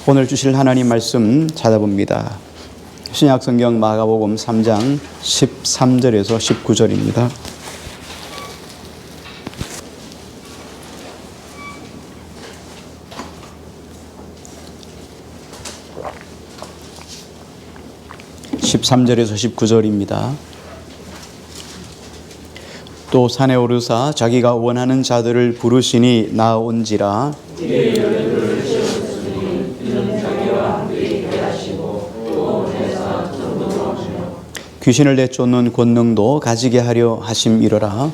오늘 주실 하나님 말씀 찾아봅니다. 신약성경 마가복음 3장 13절에서 19절입니다. (13절에서) 19절입니다. 또 산에 오르사 자기가 원하는 자들을 부르시니 나온지라. 귀신을 내쫓는 권능도 가지게 하려 하심이로라.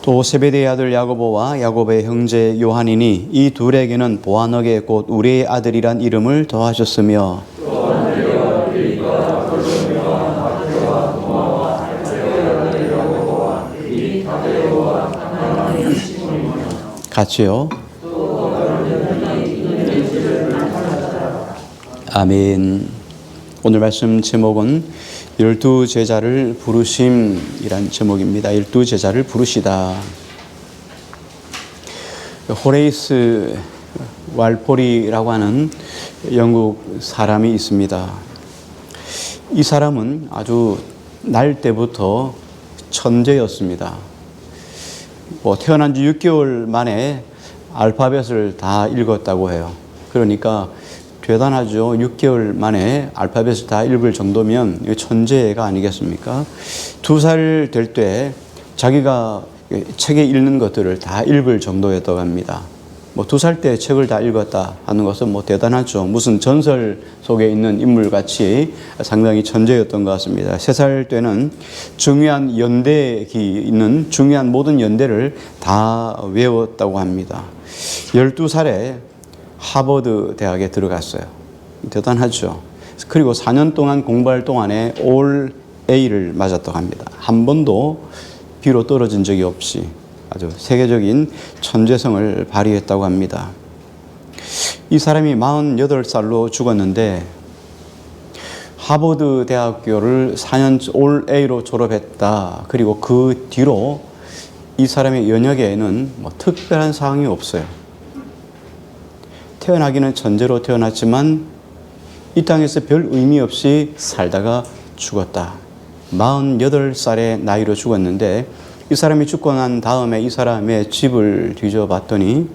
또 세베대의 아들 야고보와 야고보의 형제 요한이니 이 둘에게는 보아너게 곧 우리의 아들이란 이름을 더하셨으며, 같이요. 아멘. 오늘 말씀 제목은 12 제자를 부르심이란 제목입니다. 12 제자를 부르시다. 호레이스 왈포리라고 하는 영국 사람이 있습니다. 이 사람은 아주 날 때부터 천재였습니다. 태어난 지 6개월 만에 알파벳을 다 읽었다고 해요. 그러니까 대단하죠. 6개월 만에 알파벳을 다 읽을 정도면 천재가 아니겠습니까? 2살 될 때 자기가 책에 읽는 것들을 다 읽을 정도였다고 합니다. 2살 때 책을 다 읽었다 하는 것은 대단하죠. 무슨 전설 속에 있는 인물같이 상당히 천재였던 것 같습니다. 3살 때는 중요한 연대에 있는 중요한 모든 연대를 다 외웠다고 합니다. 12살에 하버드 대학에 들어갔어요. 대단하죠. 그리고 4년 동안 공부할 동안에 올 A를 맞았다고 합니다. 한 번도 B로 떨어진 적이 없이 아주 세계적인 천재성을 발휘했다고 합니다. 이 사람이 48살로 죽었는데 하버드 대학교를 4년 올 A로 졸업했다. 그리고 그 뒤로 이 사람의 연역에는 특별한 사항이 없어요. 태어나기는 천재로 태어났지만 이 땅에서 별 의미 없이 살다가 죽었다. 48살의 나이로 죽었는데 이 사람이 죽고 난 다음에 이 사람의 집을 뒤져봤더니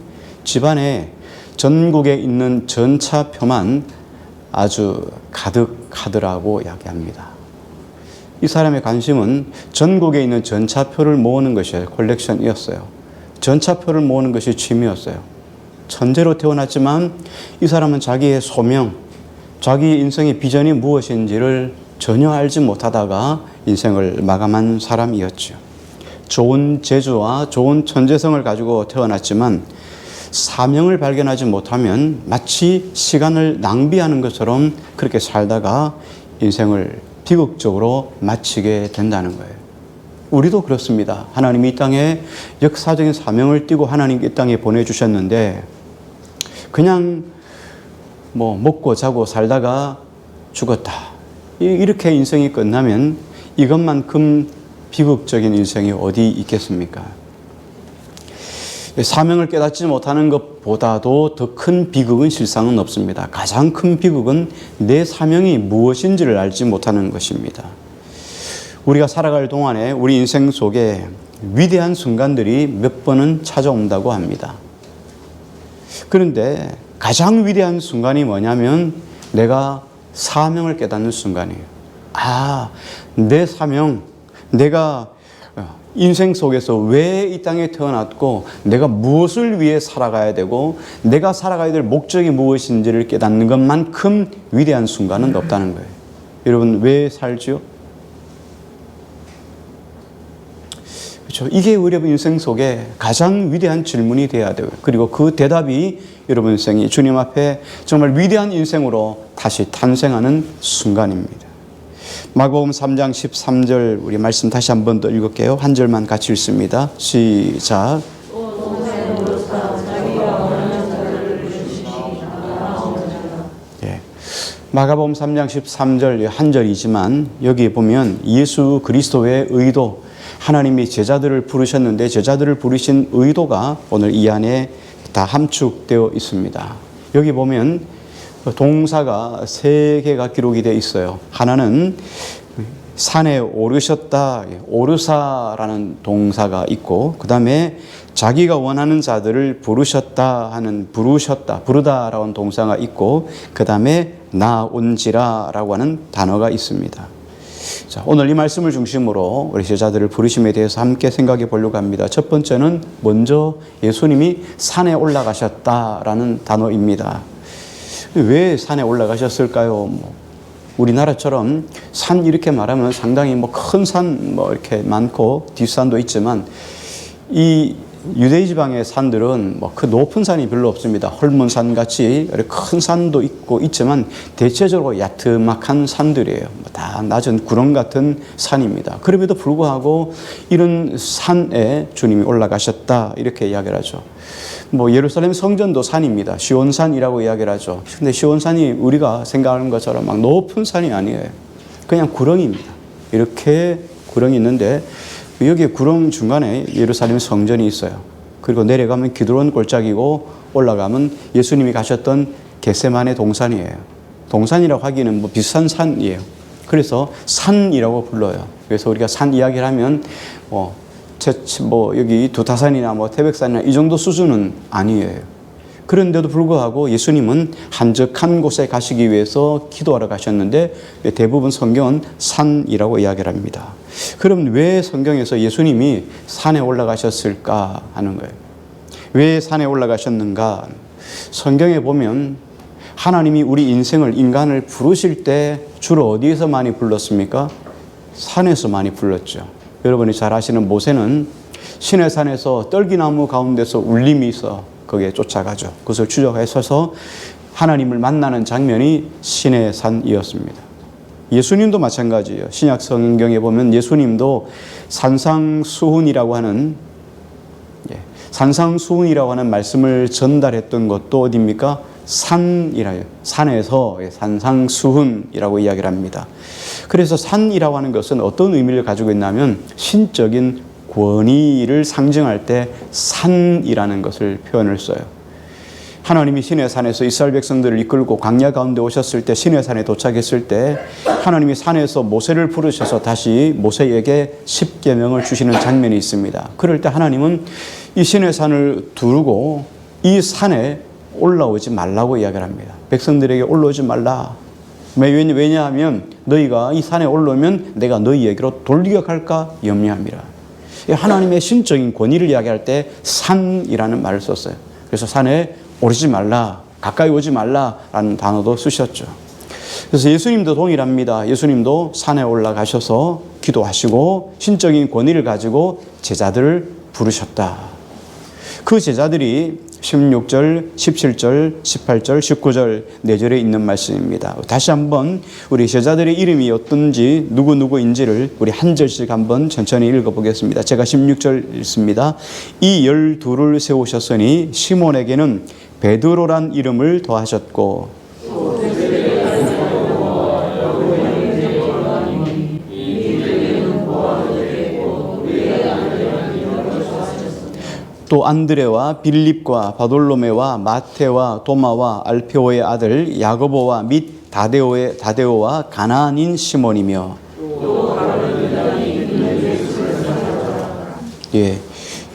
집안에 전국에 있는 전차표만 아주 가득하더라고 이야기합니다. 이 사람의 관심은 전국에 있는 전차표를 모으는 것이 컬렉션이었어요. 전차표를 모으는 것이 취미였어요. 천재로 태어났지만 이 사람은 자기의 소명, 자기 인생의 비전이 무엇인지를 전혀 알지 못하다가 인생을 마감한 사람이었죠. 좋은 재주와 좋은 천재성을 가지고 태어났지만 사명을 발견하지 못하면 마치 시간을 낭비하는 것처럼 그렇게 살다가 인생을 비극적으로 마치게 된다는 거예요. 우리도 그렇습니다. 하나님이 이 땅에 역사적인 사명을 띠고 하나님 이 땅에 보내주셨는데 그냥 먹고 자고 살다가 죽었다. 이렇게 인생이 끝나면 이것만큼 비극적인 인생이 어디 있겠습니까? 사명을 깨닫지 못하는 것보다도 더 큰 비극은 실상은 없습니다. 가장 큰 비극은 내 사명이 무엇인지를 알지 못하는 것입니다. 우리가 살아갈 동안에 우리 인생 속에 위대한 순간들이 몇 번은 찾아온다고 합니다. 그런데 가장 위대한 순간이 뭐냐면 내가 사명을 깨닫는 순간이에요. 내 사명, 내가 인생 속에서 왜 이 땅에 태어났고 내가 무엇을 위해 살아가야 되고 내가 살아가야 될 목적이 무엇인지를 깨닫는 것만큼 위대한 순간은 없다는 거예요. 여러분 왜 살지요? 그렇죠. 이게 우리 인생 속에 가장 위대한 질문이 돼야 돼요. 그리고 그 대답이 여러분 인생이 주님 앞에 정말 위대한 인생으로 다시 탄생하는 순간입니다. 마가복음 3장 13절 우리 말씀 다시 한 번 더 읽을게요. 한 절만 같이 읽습니다. 시작. 마가복음 3장 13절 한 절이지만 여기 보면 예수 그리스도의 의도, 하나님이 제자들을 부르셨는데 제자들을 부르신 의도가 오늘 이 안에 다 함축되어 있습니다. 여기 보면 동사가 3개가 기록이 되어 있어요. 하나는 산에 오르셨다, 오르사라는 동사가 있고, 그 다음에 자기가 원하는 자들을 부르셨다 하는 부르셨다, 부르다라는 동사가 있고, 그 다음에 나온지라라고 하는 단어가 있습니다. 자, 오늘 이 말씀을 중심으로 우리 제자들을 부르심에 대해서 함께 생각해 보려고 합니다. 첫 번째는 먼저 예수님이 산에 올라가셨다라는 단어입니다. 왜 산에 올라가셨을까요? 우리나라처럼 산 이렇게 말하면 상당히 큰 산 이렇게 많고 뒷산도 있지만 이 유대인 지방의 산들은 그 높은 산이 별로 없습니다. 헐몬산 같이 큰 산도 있고 있지만 대체적으로 야트막한 산들이에요. 다 낮은 구름 같은 산입니다. 그럼에도 불구하고 이런 산에 주님이 올라가셨다 이렇게 이야기를 하죠. 예루살렘 성전도 산입니다. 시온산이라고 이야기를 하죠. 근데 시온산이 우리가 생각하는 것처럼 막 높은 산이 아니에요. 그냥 구렁입니다. 이렇게 구렁이 있는데 여기 구렁 중간에 예루살렘 성전이 있어요. 그리고 내려가면 기드론 골짜기고 올라가면 예수님이 가셨던 겟세마네 동산이에요. 동산이라고 하기는 비슷한 산이에요. 그래서 산이라고 불러요. 그래서 우리가 산 이야기를 하면 여기 두타산이나 태백산이나 이 정도 수준은 아니에요. 그런데도 불구하고 예수님은 한적한 곳에 가시기 위해서 기도하러 가셨는데 대부분 성경은 산이라고 이야기를 합니다. 그럼 왜 성경에서 예수님이 산에 올라가셨을까 하는 거예요. 왜 산에 올라가셨는가? 성경에 보면 하나님이 우리 인간을 부르실 때 주로 어디에서 많이 불렀습니까? 산에서 많이 불렀죠. 여러분이 잘 아시는 모세는 시내산에서 떨기나무 가운데서 울림이 있어 거기에 쫓아가죠. 그것을 추적해서 하나님을 만나는 장면이 시내산이었습니다. 예수님도 마찬가지예요. 신약 성경에 보면 예수님도 산상수훈이라고 하는 말씀을 전달했던 것도 어디입니까? 산이라요. 산에서 산상수훈이라고 이야기를 합니다. 그래서 산이라고 하는 것은 어떤 의미를 가지고 있냐면 신적인 권위를 상징할 때 산이라는 것을 표현을 써요. 하나님이 시내산에서 이스라엘 백성들을 이끌고 광야 가운데 오셨을 때 시내산에 도착했을 때 하나님이 산에서 모세를 부르셔서 다시 모세에게 십계명을 주시는 장면이 있습니다. 그럴 때 하나님은 이 시내산을 두르고 이 산에 올라오지 말라고 이야기를 합니다. 백성들에게 올라오지 말라. 왜냐하면 너희가 이 산에 올라오면 내가 너희에게로 돌격할까 염려함이라. 하나님의 신적인 권위를 이야기할 때 산이라는 말을 썼어요. 그래서 산에 오르지 말라, 가까이 오지 말라라는 단어도 쓰셨죠. 그래서 예수님도 동일합니다. 예수님도 산에 올라가셔서 기도하시고 신적인 권위를 가지고 제자들을 부르셨다. 그 제자들이 16절, 17절, 18절, 19절, 4절에 있는 말씀입니다. 다시 한번 우리 제자들의 이름이 어떤지 누구인지를 우리 한 절씩 한번 천천히 읽어보겠습니다. 제가 16절 읽습니다. 이 12를 세우셨으니 시몬에게는 베드로란 이름을 더하셨고 또 안드레와 빌립과 바돌로메와 마테와 도마와 알페오의 아들 야고보와 및 다데오와 가나안인 시몬이며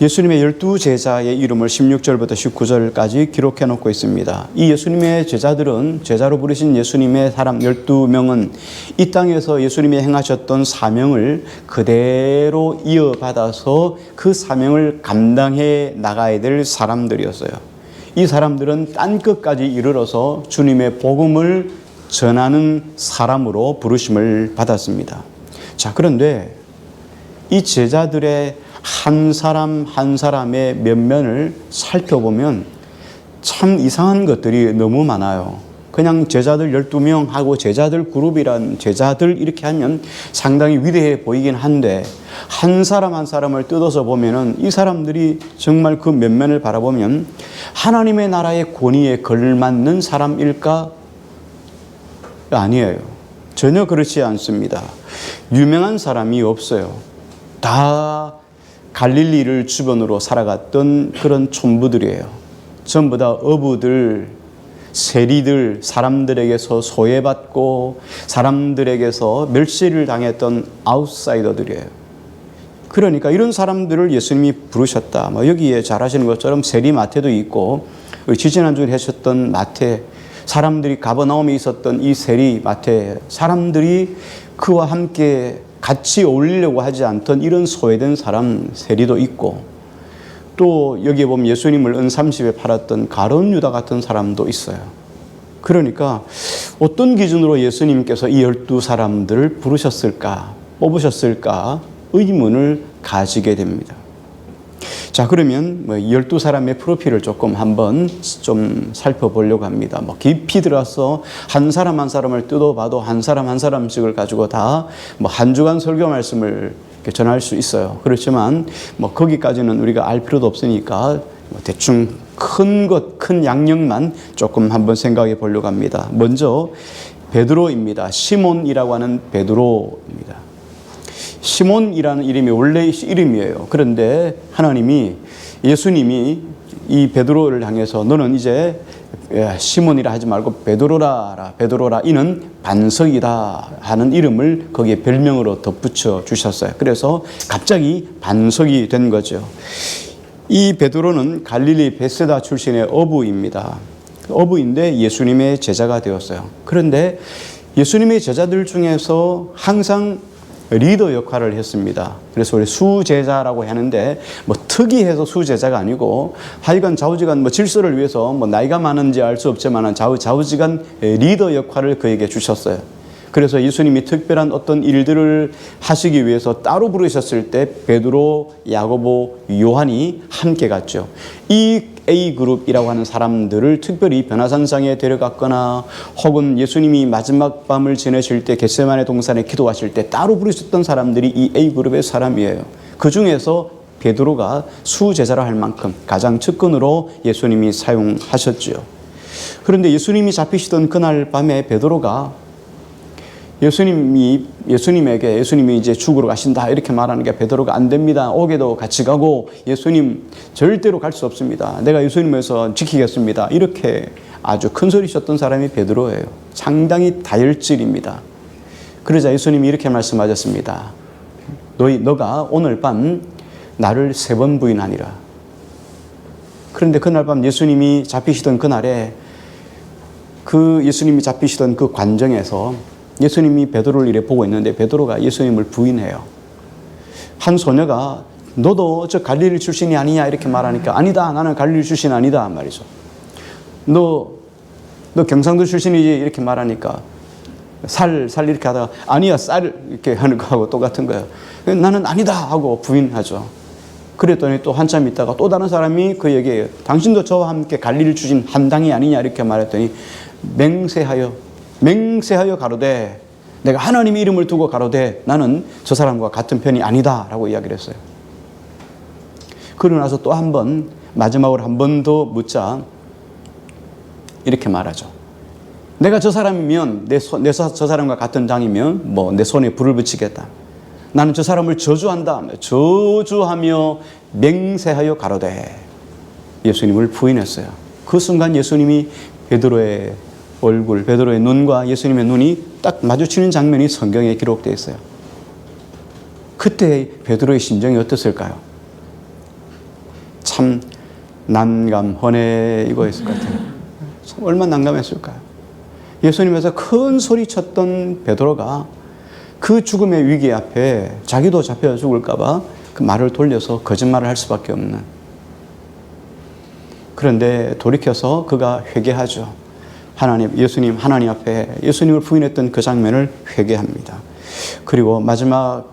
예수님의 12제자의 이름을 16절부터 19절까지 기록해 놓고 있습니다. 이 예수님의 제자들은 제자로 부르신 예수님의 사람 12명은 이 땅에서 예수님이 행하셨던 사명을 그대로 이어받아서 그 사명을 감당해 나가야 될 사람들이었어요. 이 사람들은 땅끝까지 이르러서 주님의 복음을 전하는 사람으로 부르심을 받았습니다. 자, 그런데 이 제자들의 한 사람 한 사람의 면면을 살펴보면 참 이상한 것들이 너무 많아요. 그냥 제자들 12명 하고 제자들 그룹이란 제자들 이렇게 하면 상당히 위대해 보이긴 한데 한 사람 한 사람을 뜯어서 보면은 이 사람들이 정말 그 면면을 바라보면 하나님의 나라의 권위에 걸맞는 사람일까? 아니에요. 전혀 그렇지 않습니다. 유명한 사람이 없어요. 다 갈릴리를 주변으로 살아갔던 그런 촌부들이에요. 전부 다 어부들, 세리들, 사람들에게서 소외받고 사람들에게서 멸시를 당했던 아웃사이더들이에요. 그러니까 이런 사람들을 예수님이 부르셨다. 여기에 잘 아시는 것처럼 세리 마태도 있고, 지지난주에 하셨던 마태, 사람들이 가버나움에 있었던 이 세리 마태, 사람들이 그와 함께 같이 어울리려고 하지 않던 이런 소외된 사람 세리도 있고, 또 여기에 보면 예수님을 은30에 팔았던 가룟 유다 같은 사람도 있어요. 그러니까 어떤 기준으로 예수님께서 이 12사람들을 부르셨을까, 뽑으셨을까 의문을 가지게 됩니다. 자, 그러면 12사람의 프로필을 조금 한번 좀 살펴보려고 합니다. 깊이 들어서 한 사람 한 사람을 뜯어봐도 한 사람 한 사람씩을 가지고 다 한 주간 설교 말씀을 전할 수 있어요. 그렇지만 거기까지는 우리가 알 필요도 없으니까 대충 큰 양력만 조금 한번 생각해 보려고 합니다. 먼저 베드로입니다. 시몬이라고 하는 베드로입니다. 시몬이라는 이름이 원래 이름이에요. 그런데 예수님이 이 베드로를 향해서 너는 이제 시몬이라 하지 말고 베드로라 이는 반석이다 하는 이름을 거기에 별명으로 덧붙여 주셨어요. 그래서 갑자기 반석이 된 거죠. 이 베드로는 갈릴리 베세다 출신의 어부입니다. 어부인데 예수님의 제자가 되었어요. 그런데 예수님의 제자들 중에서 항상 리더 역할을 했습니다. 그래서 우리 수제자라고 하는데 특이해서 수제자가 아니고 하여간 좌우지간 질서를 위해서 나이가 많은지 알 수 없지만 좌우지간 리더 역할을 그에게 주셨어요. 그래서 예수님이 특별한 어떤 일들을 하시기 위해서 따로 부르셨을 때 베드로, 야고보, 요한이 함께 갔죠. 이 A그룹이라고 하는 사람들을 특별히 변화산상에 데려갔거나 혹은 예수님이 마지막 밤을 지내실 때 겟세마네 동산에 기도하실 때 따로 부르셨던 사람들이 이 A그룹의 사람이에요. 그 중에서 베드로가 수제자라 할 만큼 가장 측근으로 예수님이 사용하셨죠. 그런데 예수님이 잡히시던 그날 밤에 베드로가 예수님이 이제 죽으러 가신다 이렇게 말하는 게 베드로가 안 됩니다. 옥에도 같이 가고 예수님 절대로 갈 수 없습니다. 내가 예수님에서 지키겠습니다. 이렇게 아주 큰 소리셨던 사람이 베드로예요. 상당히 다혈질입니다. 그러자 예수님이 이렇게 말씀하셨습니다. 너가 오늘 밤 나를 3번 부인하니라. 그런데 그날 밤 예수님이 잡히시던 그날에 예수님이 잡히시던 그 관정에서 예수님이 베드로를 이래 보고 있는데 베드로가 예수님을 부인해요. 한 소녀가 너도 저 갈릴리 출신이 아니냐 이렇게 말하니까 아니다, 나는 갈릴리 출신 아니다 말이죠. 너 경상도 출신이지 이렇게 말하니까 살 이렇게 하다가 아니야 쌀 이렇게 하는 거하고 똑같은 거예요. 나는 아니다 하고 부인하죠. 그랬더니 또 한참 있다가 또 다른 사람이 그에게 당신도 저와 함께 갈릴리 출신 한 당이 아니냐 이렇게 말했더니 맹세하여 가로되 내가 하나님의 이름을 두고 가로되 나는 저 사람과 같은 편이 아니다 라고 이야기를 했어요. 그러고 나서 또 한 번 마지막으로 한 번 더 묻자 이렇게 말하죠. 내가 저 사람이면 저 사람과 같은 당이면 내 손에 불을 붙이겠다. 나는 저 사람을 저주한다. 저주하며 맹세하여 가로되 예수님을 부인했어요. 그 순간 예수님이 베드로의 얼굴, 베드로의 눈과 예수님의 눈이 딱 마주치는 장면이 성경에 기록되어 있어요. 그때 베드로의 심정이 어땠을까요? 참 난감하네 이거였을 것 같아요. 얼마나 난감했을까요? 예수님에서 큰 소리 쳤던 베드로가 그 죽음의 위기 앞에 자기도 잡혀 죽을까 봐 그 말을 돌려서 거짓말을 할 수밖에 없는. 그런데 돌이켜서 그가 회개하죠. 예수님, 하나님 앞에 예수님을 부인했던 그 장면을 회개합니다. 그리고 마지막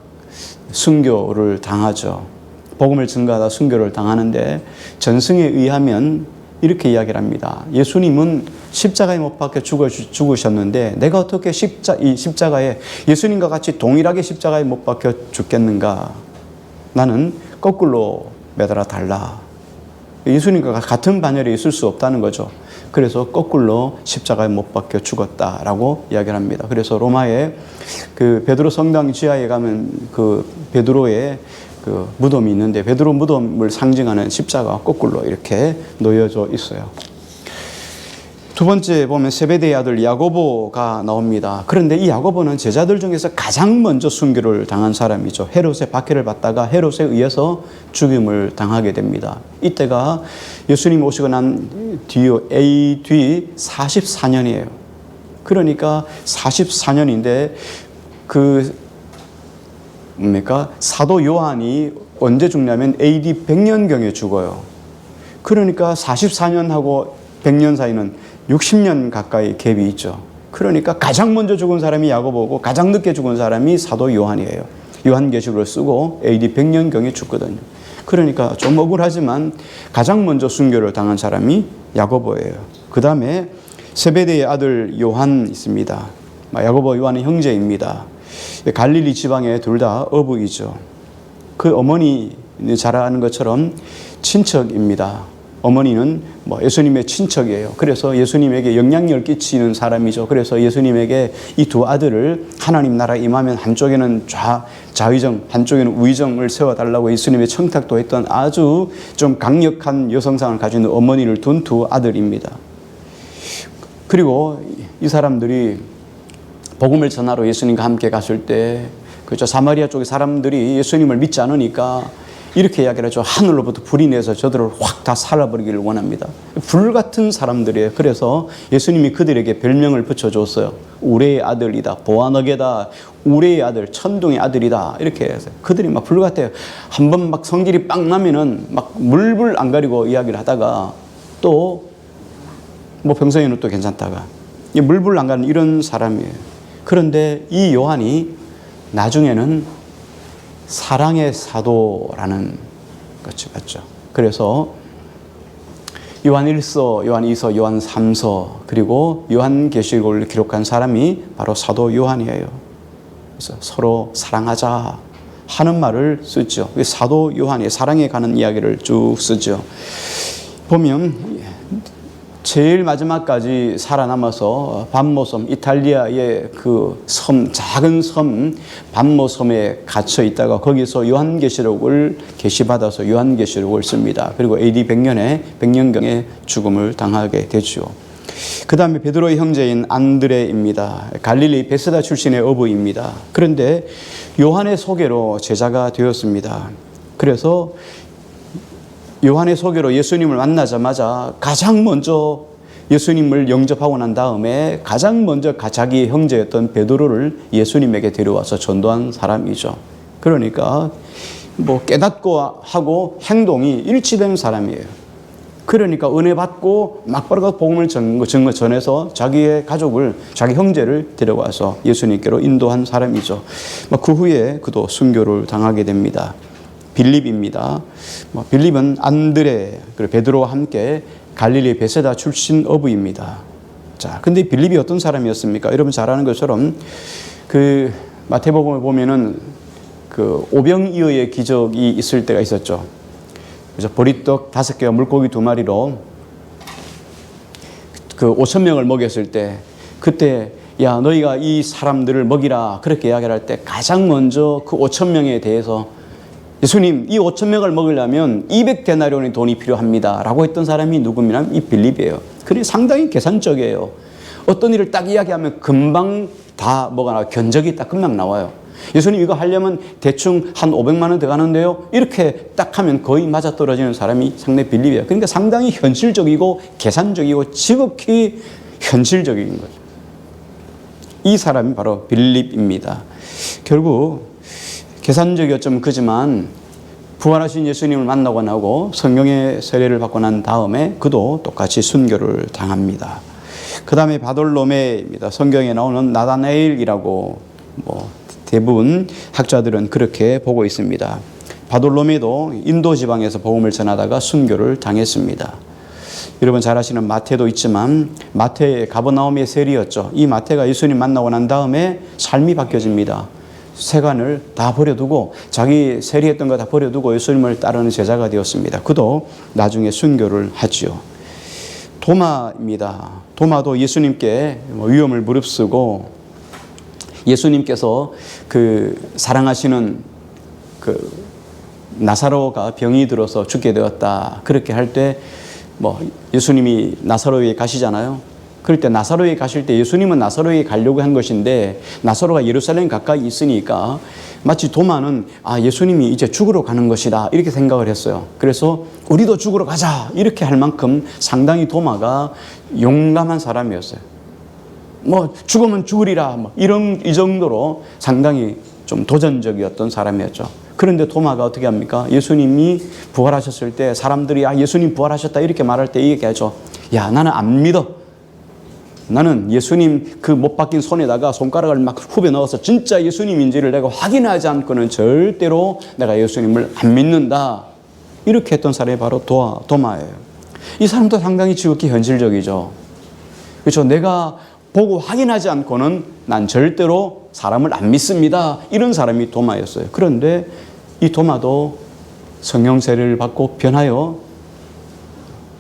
순교를 당하죠. 복음을 증거하다 순교를 당하는데 전승에 의하면 이렇게 이야기를 합니다. 예수님은 십자가에 못 박혀 죽으셨는데 내가 어떻게 이 십자가에 예수님과 같이 동일하게 십자가에 못 박혀 죽겠는가? 나는 거꾸로 매달아 달라. 예수님과 같은 반열에 있을 수 없다는 거죠. 그래서 거꾸로 십자가에 못 박혀 죽었다라고 이야기를 합니다. 그래서 로마의 그 베드로 성당 지하에 가면 그 베드로의 그 무덤이 있는데 베드로 무덤을 상징하는 십자가가 거꾸로 이렇게 놓여져 있어요. 두 번째 보면 세베대의 아들 야고보가 나옵니다. 그런데 이 야고보는 제자들 중에서 가장 먼저 순교를 당한 사람이죠. 헤롯의 박해를 받다가 헤롯에 의해서 죽임을 당하게 됩니다. 이때가 예수님 오시고 난 뒤 AD 44년이에요. 그러니까 44년인데 그 뭡니까? 사도 요한이 언제 죽냐면 AD 100년경에 죽어요. 그러니까 44년하고 100년 사이는 60년 가까이 갭이 있죠. 그러니까 가장 먼저 죽은 사람이 야고보고 가장 늦게 죽은 사람이 사도 요한이에요. 요한계시록을 쓰고 AD 100년경에 죽거든요. 그러니까 좀 억울하지만 가장 먼저 순교를 당한 사람이 야고보예요. 그 다음에 세베대의 아들 요한 있습니다. 야고보 요한은 형제입니다. 갈릴리 지방에 둘 다 어부이죠. 그 어머니 잘 아는 것처럼 친척입니다. 어머니는 예수님의 친척이에요. 그래서 예수님에게 영향력을 끼치는 사람이죠. 그래서 예수님에게 이 두 아들을 하나님 나라 임하면 한쪽에는 좌의정, 한쪽에는 우의정을 세워달라고 예수님의 청탁도 했던 아주 좀 강력한 여성상을 가지고 있는 어머니를 둔 두 아들입니다. 그리고 이 사람들이 복음을 전하러 예수님과 함께 갔을 때 그렇죠. 사마리아 쪽의 사람들이 예수님을 믿지 않으니까 이렇게 이야기를 하죠. 하늘로부터 불이 내서 저들을 확 다 살아버리기를 원합니다. 불 같은 사람들이에요. 그래서 예수님이 그들에게 별명을 붙여줬어요. 우레의 아들이다. 보아너게다. 우레의 아들, 천둥의 아들이다. 이렇게 해서 그들이 막 불 같아요. 한번 막 성질이 빵 나면은 막 물불 안 가리고 이야기를 하다가 또 평소에는 또 괜찮다가 물불 안 가는 이런 사람이에요. 그런데 이 요한이 나중에는 사랑의 사도라는 것을 봤죠. 그래서 요한 1서, 요한 2서, 요한 3서 그리고 요한계시록을 기록한 사람이 바로 사도 요한이에요. 그래서 서로 사랑하자 하는 말을 쓰죠. 사도 요한이 사랑에 관한 이야기를 쭉 쓰죠. 보면 제일 마지막까지 살아남아서 밤모섬, 이탈리아의 그 섬, 작은 섬 밤모섬에 갇혀 있다가 거기서 요한계시록을 계시받아서 요한계시록을 씁니다. 그리고 AD 100년에 100년경에 죽음을 당하게 되죠. 그 다음에 베드로의 형제인 안드레입니다. 갈릴리 베세다 출신의 어부입니다. 그런데 요한의 소개로 제자가 되었습니다. 그래서 요한의 소개로 예수님을 만나자마자 가장 먼저 예수님을 영접하고 난 다음에 가장 먼저 자기의 형제였던 베드로를 예수님에게 데려와서 전도한 사람이죠. 그러니까 깨닫고 하고 행동이 일치된 사람이에요. 그러니까 은혜 받고 막바로 복음을 전해서 자기의 가족을, 자기 형제를 데려와서 예수님께로 인도한 사람이죠. 그 후에 그도 순교를 당하게 됩니다. 빌립입니다. 빌립은 안드레 그리고 베드로와 함께 갈릴리 베세다 출신 어부입니다. 자, 근데 빌립이 어떤 사람이었습니까? 여러분 잘 아는 것처럼 그 마태복음을 보면은 그 오병이어의 기적이 있을 때가 있었죠. 그래서 보리떡 5개와 물고기 2마리로 그 5,000명을 먹였을 때 그때 야 너희가 이 사람들을 먹이라 그렇게 이야기를 할 때 가장 먼저 그 5,000명에 대해서 예수님, 이 5,000명을 먹으려면 200데나리온의 돈이 필요합니다. 라고 했던 사람이 누구냐면 이 빌립이에요. 그게 상당히 계산적이에요. 어떤 일을 딱 이야기하면 금방 다 뭐가 견적이 딱 금방 나와요. 예수님 이거 하려면 대충 한 500만 원 더 가는데요. 이렇게 딱 하면 거의 맞아떨어지는 사람이 상당히 빌립이에요. 그러니까 상당히 현실적이고 계산적이고 지극히 현실적인 거죠. 이 사람이 바로 빌립입니다. 결국 계산적이 어쩌면 그지만 부활하신 예수님을 만나고 나고 성령의 세례를 받고 난 다음에 그도 똑같이 순교를 당합니다. 그 다음에 바돌로메입니다. 성경에 나오는 나다나엘이라고 대부분 학자들은 그렇게 보고 있습니다. 바돌로메도 인도 지방에서 복음을 전하다가 순교를 당했습니다. 여러분 잘 아시는 마태도 있지만 마태의 가버나움의 세리였죠. 이 마태가 예수님 만나고 난 다음에 삶이 바뀌어집니다. 세간을 다 버려두고 자기 세리했던 거 다 버려두고 예수님을 따르는 제자가 되었습니다. 그도 나중에 순교를 하지요. 도마입니다. 도마도 예수님께 위험을 무릅쓰고 예수님께서 그 사랑하시는 그 나사로가 병이 들어서 죽게 되었다. 그렇게 할 때 예수님이 나사로에게 가시잖아요. 그럴 때 나사로에 가실 때 예수님은 나사로에 가려고 한 것인데 나사로가 예루살렘 가까이 있으니까 마치 도마는 예수님이 이제 죽으러 가는 것이다 이렇게 생각을 했어요. 그래서 우리도 죽으러 가자 이렇게 할 만큼 상당히 도마가 용감한 사람이었어요. 죽으면 죽으리라 이 정도로 상당히 좀 도전적이었던 사람이었죠. 그런데 도마가 어떻게 합니까? 예수님이 부활하셨을 때 사람들이 예수님 부활하셨다 이렇게 말할 때 얘기하죠. 야, 나는 안 믿어. 나는 예수님 그 못 박힌 손에다가 손가락을 막 후벼 넣어서 진짜 예수님인지를 내가 확인하지 않고는 절대로 내가 예수님을 안 믿는다. 이렇게 했던 사람이 바로 도마예요. 이 사람도 상당히 지극히 현실적이죠. 그렇죠. 내가 보고 확인하지 않고는 난 절대로 사람을 안 믿습니다. 이런 사람이 도마였어요. 그런데 이 도마도 성령 세례를 받고 변하여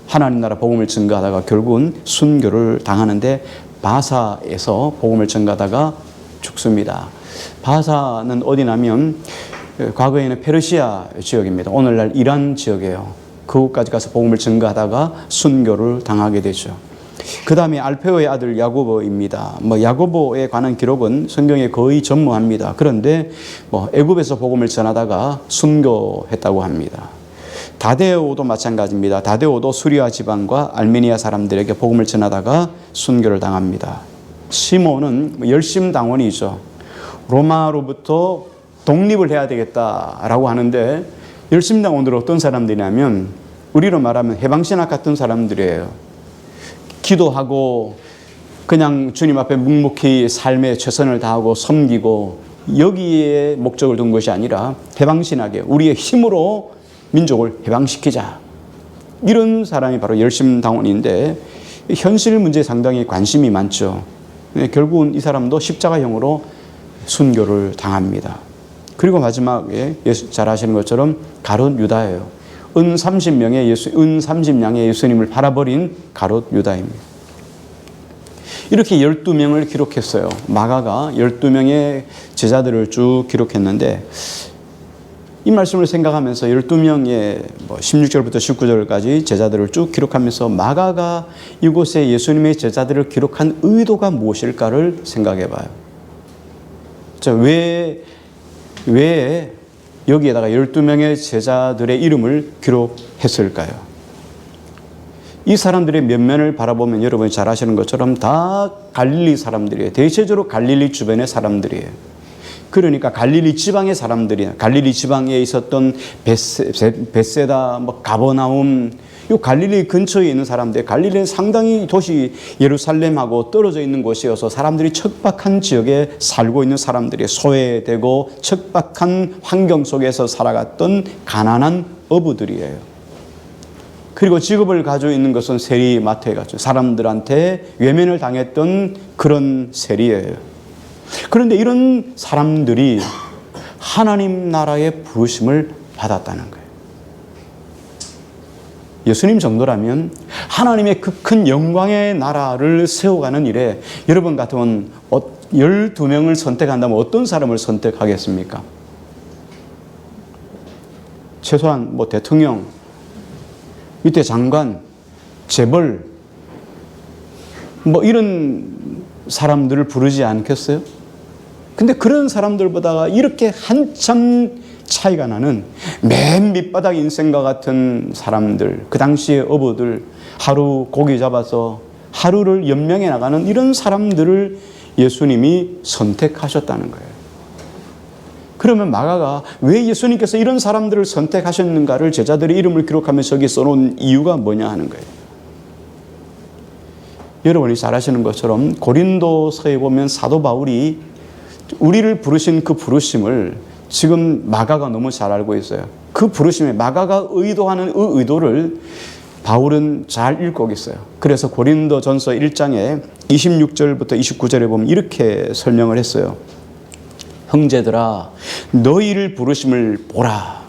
하나님 나라 복음을 증거하다가 결국은 순교를 당하는데 바사에서 복음을 증거하다가 죽습니다. 바사는 어디냐면 과거에는 페르시아 지역입니다. 오늘날 이란 지역이에요. 그곳까지 가서 복음을 증거하다가 순교를 당하게 되죠. 그 다음에 알페오의 아들 야고보입니다. 야고보에 관한 기록은 성경에 거의 전무합니다. 그런데 애굽에서 복음을 전하다가 순교했다고 합니다. 다데오도 마찬가지입니다. 다데오도 수리아 지방과 알메니아 사람들에게 복음을 전하다가 순교를 당합니다. 시몬은 열심당원이죠. 로마로부터 독립을 해야 되겠다라고 하는데 열심당원들은 어떤 사람들이냐면 우리로 말하면 해방신학 같은 사람들이에요. 기도하고 그냥 주님 앞에 묵묵히 삶에 최선을 다하고 섬기고 여기에 목적을 둔 것이 아니라 해방신학에 우리의 힘으로 민족을 해방시키자. 이런 사람이 바로 열심당원인데 현실 문제에 상당히 관심이 많죠. 결국은 이 사람도 십자가형으로 순교를 당합니다. 그리고 마지막에 잘 아시는 것처럼 가룟 유다예요. 은 30냥의 예수님을 팔아버린 가룟 유다입니다. 이렇게 12명을 기록했어요. 마가가 12명의 제자들을 쭉 기록했는데 이 말씀을 생각하면서 12명의 16절부터 19절까지 제자들을 쭉 기록하면서 마가가 이곳에 예수님의 제자들을 기록한 의도가 무엇일까를 생각해 봐요. 왜 여기에다가 12명의 제자들의 이름을 기록했을까요? 이 사람들의 면면을 바라보면 여러분이 잘 아시는 것처럼 다 갈릴리 사람들이에요. 대체적으로 갈릴리 주변의 사람들이에요. 그러니까 갈릴리 지방의 사람들이에요. 갈릴리 지방에 있었던 벳세다, 가버나움, 이 갈릴리 근처에 있는 사람들, 갈릴리는 상당히 도시 예루살렘하고 떨어져 있는 곳이어서 사람들이 척박한 지역에 살고 있는 사람들이 소외되고 척박한 환경 속에서 살아갔던 가난한 어부들이에요. 그리고 직업을 가지고 있는 것은 세리 마트에 갔죠. 사람들한테 외면을 당했던 그런 세리예요. 그런데 이런 사람들이 하나님 나라의 부르심을 받았다는 거예요. 예수님 정도라면 하나님의 그 큰 영광의 나라를 세워가는 일에 여러분 같으면 12명을 선택한다면 어떤 사람을 선택하겠습니까? 최소한 대통령, 밑에 장관, 재벌 이런 사람들을 부르지 않겠어요? 근데 그런 사람들보다가 이렇게 한참 차이가 나는 맨 밑바닥 인생과 같은 사람들, 그 당시의 어부들, 하루 고기 잡아서 하루를 연명해 나가는 이런 사람들을 예수님이 선택하셨다는 거예요. 그러면 마가가 왜 예수님께서 이런 사람들을 선택하셨는가를 제자들의 이름을 기록하면서 여기 써놓은 이유가 뭐냐 하는 거예요. 여러분이 잘 아시는 것처럼 고린도서에 보면 사도 바울이 우리를 부르신 그 부르심을 지금 마가가 너무 잘 알고 있어요. 그 부르심에 마가가 의도하는 그 의도를 바울은 잘 읽고 있어요. 그래서 고린도전서 1장에 26절부터 29절에 보면 이렇게 설명을 했어요. 형제들아, 너희를 부르심을 보라.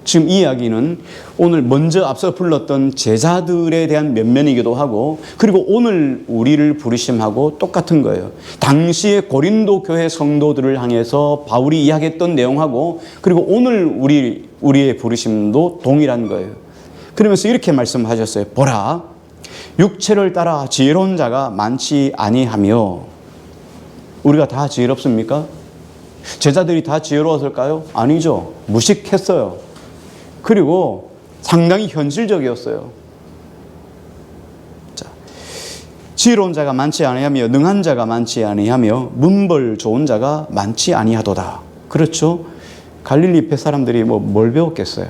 지금 이 이야기는 오늘 먼저 앞서 불렀던 제자들에 대한 면면이기도 하고, 그리고 오늘 우리를 부르심하고 똑같은 거예요. 당시에 고린도 교회 성도들을 향해서 바울이 이야기했던 내용하고, 그리고 오늘 우리의 부르심도 동일한 거예요. 그러면서 이렇게 말씀하셨어요. 보라, 육체를 따라 지혜로운 자가 많지 아니하며. 우리가 다 지혜롭습니까? 제자들이 다 지혜로웠을까요? 아니죠. 무식했어요. 그리고 상당히 현실적이었어요. 자, 지혜로운 자가 많지 아니하며 능한 자가 많지 아니하며 문벌 좋은 자가 많지 아니하도다. 그렇죠? 갈릴리 배 사람들이 뭘 배웠겠어요?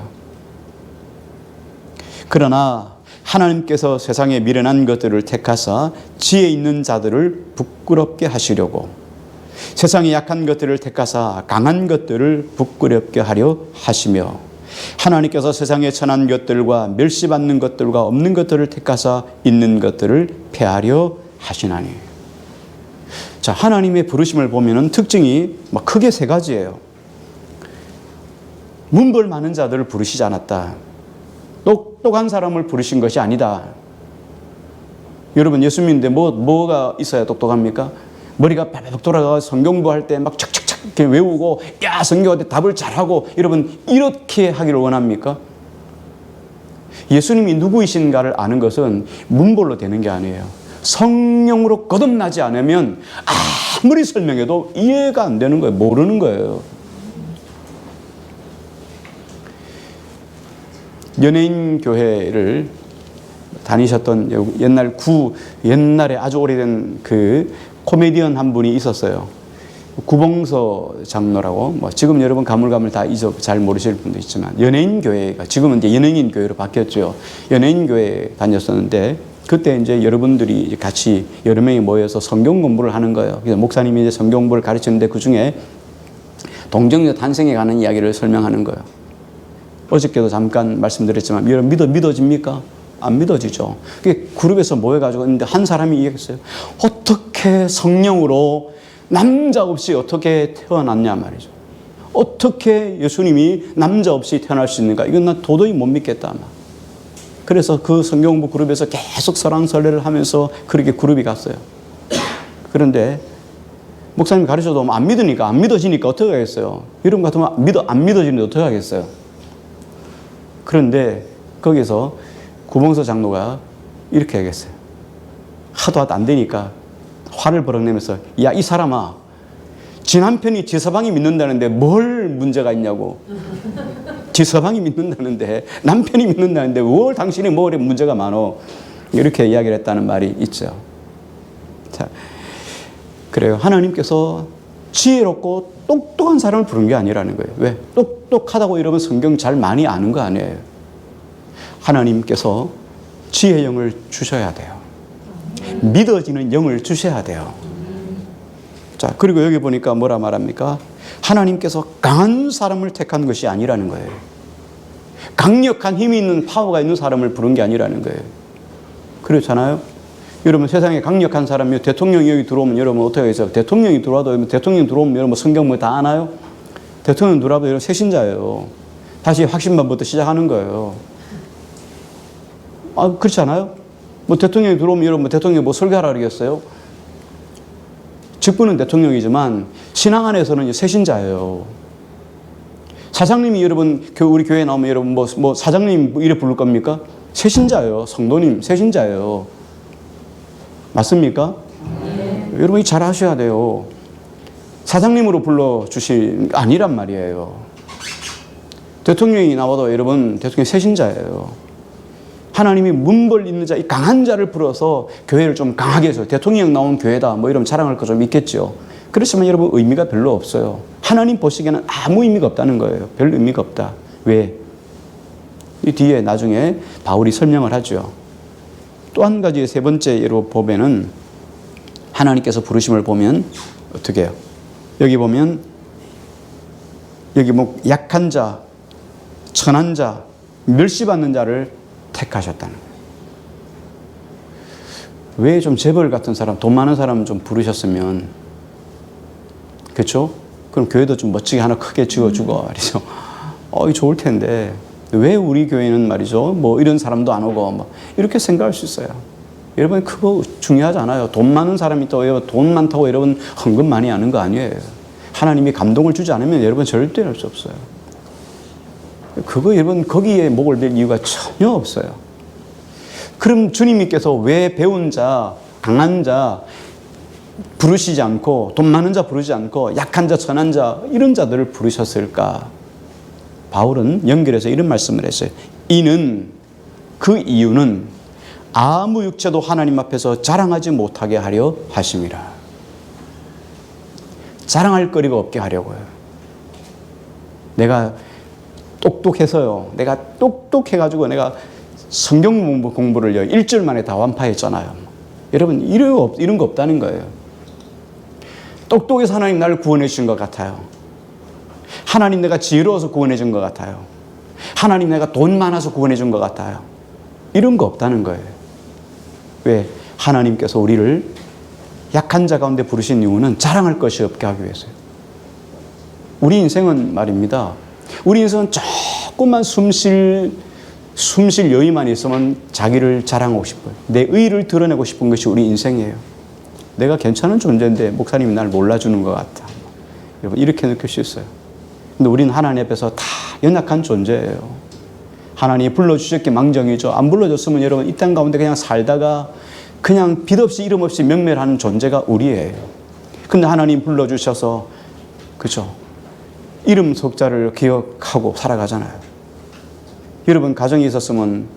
그러나 하나님께서 세상에 미련한 것들을 택하사 지혜 있는 자들을 부끄럽게 하시려고, 세상에 약한 것들을 택하사 강한 것들을 부끄럽게 하려 하시며, 하나님께서 세상에 천한 것들과 멸시받는 것들과 없는 것들을 택하사 있는 것들을 폐하려 하시나니. 자, 하나님의 부르심을 보면은 특징이 크게 세 가지예요. 문벌 많은 자들을 부르시지 않았다. 똑똑한 사람을 부르신 것이 아니다. 여러분, 예수 믿는데 뭐가 있어야 똑똑합니까? 머리가 빠박 돌아가 성경 공부할 때 막 착착착 이렇게 외우고, 야, 성경한테 답을 잘하고, 여러분, 이렇게 하기를 원합니까? 예수님이 누구이신가를 아는 것은 문벌로 되는 게 아니에요. 성령으로 거듭나지 않으면 아무리 설명해도 이해가 안 되는 거예요. 모르는 거예요. 연예인 교회를 다니셨던 옛날에 아주 오래된 그 코미디언 한 분이 있었어요. 구봉서 장로라고, 지금 여러분 가물가물 다 잘 모르실 분도 있지만, 연예인 교회가 지금은 이제 연예인 교회로 바뀌었죠. 연예인 교회에 다녔었는데, 그때 이제 여러분들이 같이 여러 명이 모여서 성경 공부를 하는 거예요. 그래서 목사님이 이제 성경 공부를 가르치는데 그 중에 동정녀 탄생에 관한 이야기를 설명하는 거예요. 어저께도 잠깐 말씀드렸지만, 여러분 믿어집니까? 안 믿어지죠. 그룹에서 모여가지고 있는데 한 사람이 얘기했어요. 어떻게 성령으로 남자 없이 어떻게 태어났냐 말이죠. 어떻게 예수님이 남자 없이 태어날 수 있는가? 이건 나 도저히 못 믿겠다. 그래서 그 성경공부 그룹에서 계속 설왕설래를 하면서 그렇게 그룹이 갔어요. 그런데 목사님 가르쳐도 안 믿으니까, 안 믿어지니까 어떻게 하겠어요? 여러분 같으면 안 믿어지는데 어떻게 하겠어요? 그런데 거기서 구봉서 장로가 이렇게 하겠어요. 하도 안 되니까 화를 버럭내면서, 야, 이 사람아, 지 남편이 지 서방이 믿는다는데 뭘 문제가 있냐고. 지 서방이 믿는다는데, 남편이 믿는다는데 뭘 당신이 뭐래 문제가 많어. 이렇게 이야기를 했다는 말이 있죠. 자, 그래요. 하나님께서 지혜롭고 똑똑한 사람을 부른 게 아니라는 거예요. 왜? 똑똑하다고 이러면 성경 잘 많이 아는 거 아니에요. 하나님께서 지혜의 영을 주셔야 돼요. 믿어지는 영을 주셔야 돼요. 자, 그리고 여기 보니까 뭐라 말합니까? 하나님께서 강한 사람을 택한 것이 아니라는 거예요. 강력한 힘이 있는 파워가 있는 사람을 부른 게 아니라는 거예요. 그렇잖아요? 여러분, 세상에 강력한 사람이 대통령이 여기 들어오면 여러분 어떻게 하겠어요? 대통령이 들어오면 여러분 성경 다 아나요? 대통령 들어와도 여러분 새신자예요. 다시 확신반부터 시작하는 거예요. 그렇지 않아요? 대통령이 들어오면 여러분 대통령이 설교하라 그러겠어요? 직분은 대통령이지만 신앙 안에서는 새신자예요. 사장님이 여러분 우리 교회에 나오면 여러분 사장님 이래 부를 겁니까? 새신자예요. 성도님 새신자예요. 맞습니까? 네. 여러분이 잘 아셔야 돼요. 사장님으로 불러주실 아니란 말이에요. 대통령이 나와도 여러분 대통령 새신자예요. 하나님이 문벌 있는 자, 이 강한 자를 불어서 교회를 좀 강하게 해서 대통령 나온 교회다 이러면 자랑할 거 좀 있겠죠. 그렇지만 여러분 의미가 별로 없어요. 하나님 보시기에는 아무 의미가 없다는 거예요. 별 의미가 없다. 왜? 이 뒤에 나중에 바울이 설명을 하죠. 또 한 가지 세 번째 예로 보면은 하나님께서 부르심을 보면 어떻게 해요? 여기 보면 여기 약한 자, 천한 자, 멸시받는 자를 택하셨다는 거예요. 왜 좀 재벌 같은 사람, 돈 많은 사람 좀 부르셨으면, 그렇죠? 그럼 교회도 좀 멋지게 하나 크게 지어주고 말이죠. 좋을 텐데 왜 우리 교회는 말이죠, 뭐 이런 사람도 안 오고 뭐 이렇게 생각할 수 있어요. 여러분 그거 중요하지 않아요. 돈 많은 사람이 또 돈 많다고 여러분 헌금 많이 하는 거 아니에요. 하나님이 감동을 주지 않으면 여러분 절대 할 수 없어요. 그거 여러분 거기에 목을 댈 이유가 전혀 없어요. 그럼 주님께서 왜 배운 자, 강한 자 부르시지 않고 돈 많은 자 부르지 않고 약한 자, 천한 자 이런 자들을 부르셨을까? 바울은 연결해서 이런 말씀을 했어요. 그 이유는 아무 육체도 하나님 앞에서 자랑하지 못하게 하려 하심이라. 자랑할 거리가 없게 하려고요. 내가 똑똑해서요. 내가 똑똑해가지고 내가 성경 공부를요, 일주일 만에 다 완파했잖아요. 여러분, 이런 거 없다는 거예요. 똑똑해서 하나님 나를 구원해 주신 것 같아요. 하나님 내가 지혜로워서 구원해 준 것 같아요. 하나님 내가 돈 많아서 구원해 준 것 같아요. 이런 거 없다는 거예요. 왜? 하나님께서 우리를 약한 자 가운데 부르신 이유는 자랑할 것이 없게 하기 위해서요. 우리 인생은 말입니다. 우리 인생은 조금만 숨쉴 여유만 있으면 자기를 자랑하고 싶어요. 내 의의를 드러내고 싶은 것이 우리 인생이에요. 내가 괜찮은 존재인데 목사님이 날 몰라주는 것 같다. 여러분 이렇게 느낄 수 있어요. 근데 우리는 하나님 앞에서 다 연약한 존재예요. 하나님이 불러주셨기 망정이죠. 안 불러줬으면 여러분 이 땅 가운데 그냥 살다가 그냥 빛 없이 이름 없이 명멸하는 존재가 우리예요. 근데 하나님 불러주셔서 그죠? 이름 석자를 기억하고 살아가잖아요. 여러분 가정이 있었으면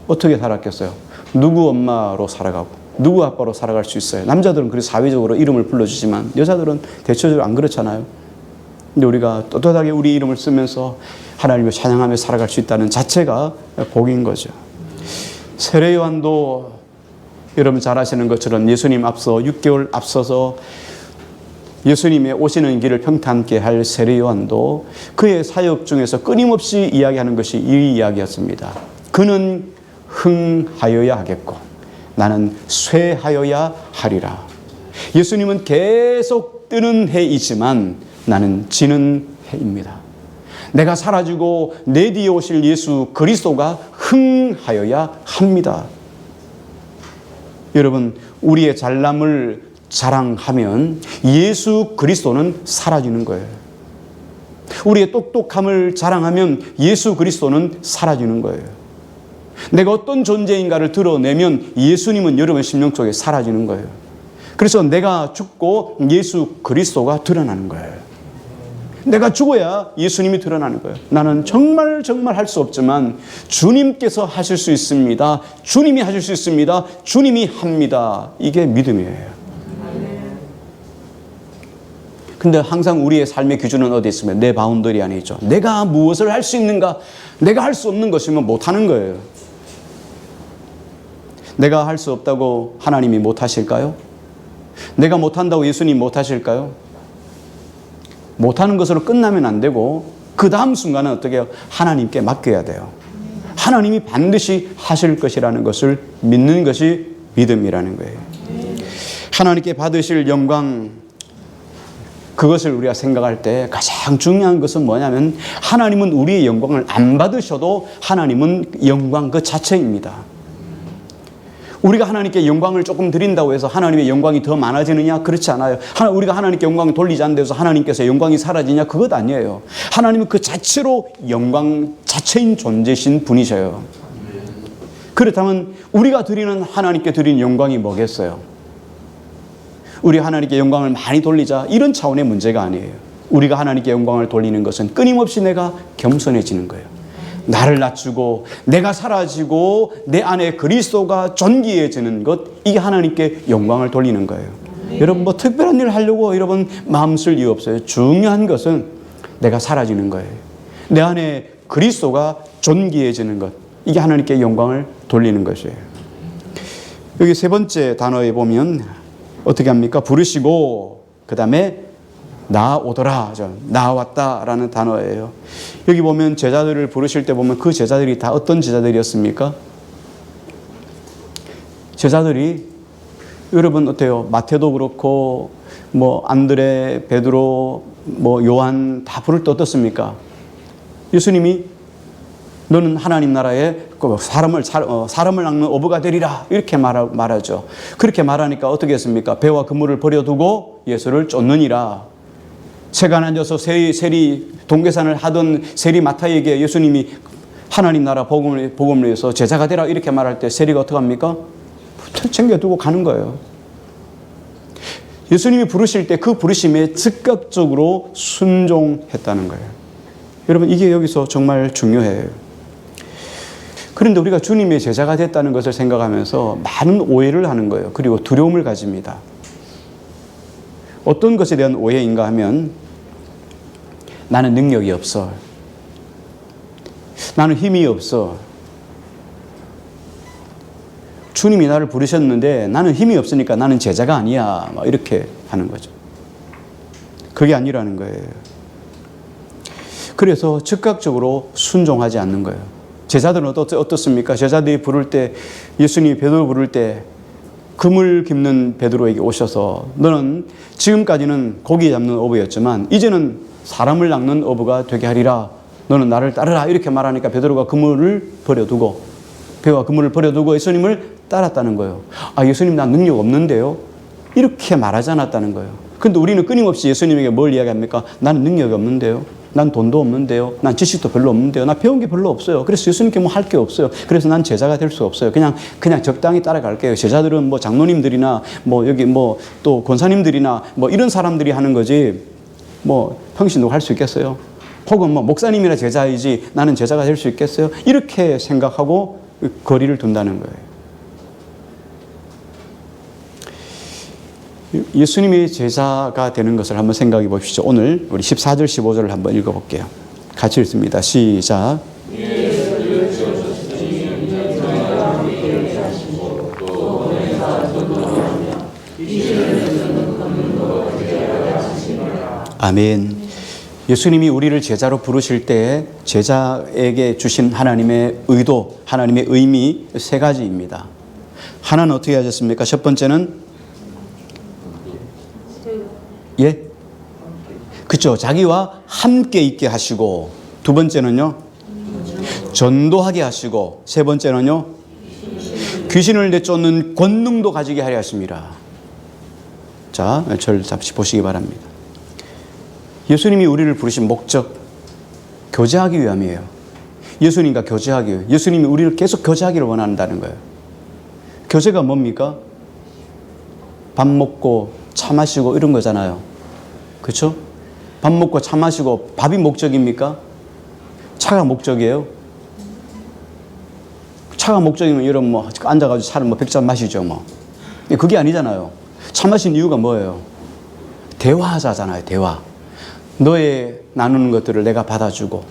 어떻게 살았겠어요? 누구 엄마로 살아가고 누구 아빠로 살아갈 수 있어요. 남자들은 그래서 사회적으로 이름을 불러주지만 여자들은 대체적으로 안 그렇잖아요. 근데 우리가 떳떳하게 우리 이름을 쓰면서 하나님을 찬양하며 살아갈 수 있다는 자체가 복인 거죠. 세례 요한도 여러분 잘 아시는 것처럼 예수님 앞서 6개월 앞서서 예수님의 오시는 길을 평탄케 할 세례 요한도 그의 사역 중에서 끊임없이 이야기하는 것이 이 이야기였습니다. 그는 흥하여야 하겠고 나는 쇠하여야 하리라. 예수님은 계속 뜨는 해이지만 나는 지는 해입니다. 내가 사라지고 내 뒤에 오실 예수 그리스도가 흥하여야 합니다. 여러분 우리의 잘남을 자랑하면 예수 그리스도는 사라지는 거예요. 우리의 똑똑함을 자랑하면 예수 그리스도는 사라지는 거예요. 내가 어떤 존재인가를 드러내면 예수님은 여러분 심령 속에 사라지는 거예요. 그래서 내가 죽고 예수 그리스도가 드러나는 거예요. 내가 죽어야 예수님이 드러나는 거예요. 나는 정말 할 수 없지만 주님께서 하실 수 있습니다. 주님이 하실 수 있습니다. 주님이 합니다. 이게 믿음이에요. 근데 항상 우리의 삶의 기준은 어디 있으면 내 바운더리 안에 있죠. 내가 무엇을 할 수 있는가? 내가 할 수 없는 것이면 못하는 거예요. 내가 할 수 없다고 하나님이 못하실까요? 내가 못한다고 예수님 못하실까요? 못하는 것으로 끝나면 안 되고 그 다음 순간은 어떻게 해요? 하나님께 맡겨야 돼요. 하나님이 반드시 하실 것이라는 것을 믿는 것이 믿음이라는 거예요. 하나님께 받으실 영광, 그것을 우리가 생각할 때 가장 중요한 것은 뭐냐면 하나님은 우리의 영광을 안 받으셔도 하나님은 영광 그 자체입니다. 우리가 하나님께 영광을 조금 드린다고 해서 하나님의 영광이 더 많아지느냐? 그렇지 않아요. 우리가 하나님께 영광을 돌리지 않는다고 해서 하나님께서 영광이 사라지냐? 그것 아니에요. 하나님은 그 자체로 영광 자체인 존재신 분이셔요. 그렇다면 우리가 드리는 하나님께 드리는 영광이 뭐겠어요? 우리 하나님께 영광을 많이 돌리자 이런 차원의 문제가 아니에요. 우리가 하나님께 영광을 돌리는 것은 끊임없이 내가 겸손해지는 거예요. 나를 낮추고 내가 사라지고 내 안에 그리스도가 존귀해지는 것, 이게 하나님께 영광을 돌리는 거예요. 여러분 뭐 특별한 일을 하려고 여러분 마음 쓸 이유 없어요. 중요한 것은 내가 사라지는 거예요. 내 안에 그리스도가 존귀해지는 것, 이게 하나님께 영광을 돌리는 것이에요. 여기 세 번째 단어에 보면 어떻게 합니까? 부르시고 그 다음에 나오더라, 나왔다라는 단어예요. 여기 보면 제자들을 부르실 때 보면 그 제자들이 다 어떤 제자들이었습니까? 제자들이 여러분 어때요? 마태도 그렇고 뭐 안드레, 베드로, 뭐 요한 다 부를 때 어떻습니까? 예수님이 너는 하나님 나라에 사람을 낚는 어부가 되리라. 이렇게 말하죠. 그렇게 말하니까 어떻게 했습니까? 배와 그물을 버려두고 예수를 쫓느니라. 세간 앉아서 세리 동계산을 하던 세리 마타이에게 예수님이 하나님 나라 복음을 위해서 제자가 되라 이렇게 말할 때 세리가 어떻게 합니까? 챙겨두고 가는 거예요. 예수님이 부르실 때 그 부르심에 즉각적으로 순종했다는 거예요. 여러분, 이게 여기서 정말 중요해요. 그런데 우리가 주님의 제자가 됐다는 것을 생각하면서 많은 오해를 하는 거예요. 그리고 두려움을 가집니다. 어떤 것에 대한 오해인가 하면 나는 능력이 없어. 나는 힘이 없어. 주님이 나를 부르셨는데 나는 힘이 없으니까 나는 제자가 아니야. 막 이렇게 하는 거죠. 그게 아니라는 거예요. 그래서 즉각적으로 순종하지 않는 거예요. 제자들은 어떻습니까? 제자들이 부를 때, 예수님이 베드로 부를 때 그물 깁는 베드로에게 오셔서 너는 지금까지는 고기 잡는 어부였지만 이제는 사람을 낚는 어부가 되게 하리라. 너는 나를 따르라. 이렇게 말하니까 베드로가 그물을 버려두고, 배와 그물을 버려두고 예수님을 따랐다는 거예요. 아, 예수님 나 능력 없는데요? 이렇게 말하지 않았다는 거예요. 근데 우리는 끊임없이 예수님에게 뭘 이야기합니까? 나는 능력이 없는데요? 난 돈도 없는데요? 난 지식도 별로 없는데요? 나 배운 게 별로 없어요. 그래서 예수님께 뭐 할 게 없어요. 그래서 난 제자가 될 수 없어요. 그냥 적당히 따라갈게요. 제자들은 뭐 장로님들이나 뭐 여기 뭐 또 권사님들이나 뭐 이런 사람들이 하는 거지 뭐 평신 누가 할 수 있겠어요? 혹은 뭐 목사님이나 제자이지 나는 제자가 될 수 있겠어요? 이렇게 생각하고 거리를 둔다는 거예요. 예수님이 제자가 되는 것을 한번 생각해 보십시오. 오늘 우리 14절 15절을 한번 읽어볼게요. 같이 읽습니다. 시작. 아멘. 예수님이 우리를 제자로 부르실 때 제자에게 주신 하나님의 의도, 하나님의 의미 세 가지입니다. 하나는 어떻게 하셨습니까? 첫 번째는 예? 그렇죠. 자기와 함께 있게 하시고, 두 번째는요, 전도하게 하시고, 세 번째는요, 귀신을 내쫓는 권능도 가지게 하려 하십니다. 자, 저를 잠시 보시기 바랍니다. 예수님이 우리를 부르신 목적, 교제하기 위함이에요. 예수님과 교제하기 위해. 예수님이 우리를 계속 교제하기를 원한다는 거예요. 교제가 뭡니까? 밥 먹고 차 마시고 이런 거잖아요. 그렇죠? 밥 먹고 차 마시고 밥이 목적입니까? 차가 목적이에요? 차가 목적이면 여러분 뭐 앉아가지고 차를 뭐 100잔 마시죠 뭐. 그게 아니잖아요. 차 마신 이유가 뭐예요? 대화하자잖아요. 대화. 너의 나누는 것들을 내가 받아주고